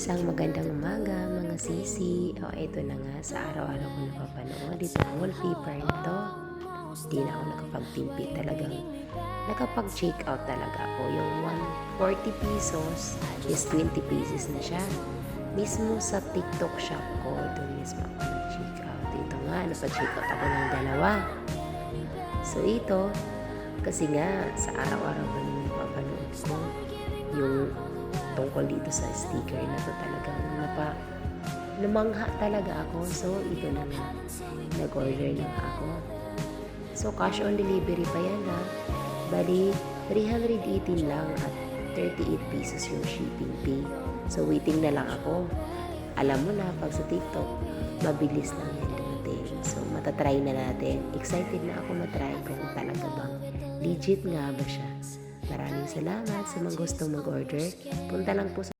Isang magandang umaga mga sisi. Ito na nga sa araw-araw ko napapanood itong wallpaper na to. Hindi na ako nakapagtimpi talagang. Nakapag-check out talaga ako. Yung 140 pesos is 20 pieces na siya. Mismo sa TikTok shop ko, doon mismo ako nag-check out. Ito nga, napag-check out ako ng dalawa. So ito, kasi nga sa araw-araw ko na napapanood ko, yung tungkol dito sa sticker na to talagang namangha talaga ako. So ito na nga, nag-order na ako. So cash on delivery pa yan ha. Bali 318 lang at 38 pesos yung shipping fee. So waiting na lang ako. Alam mo na pag sa TikTok mabilis lang yan dumating. So matatry na natin. Excited na ako matry kung talaga bang legit nga ba siya. Maraming salamat sa mga gustong mag-order. Punta lang po sa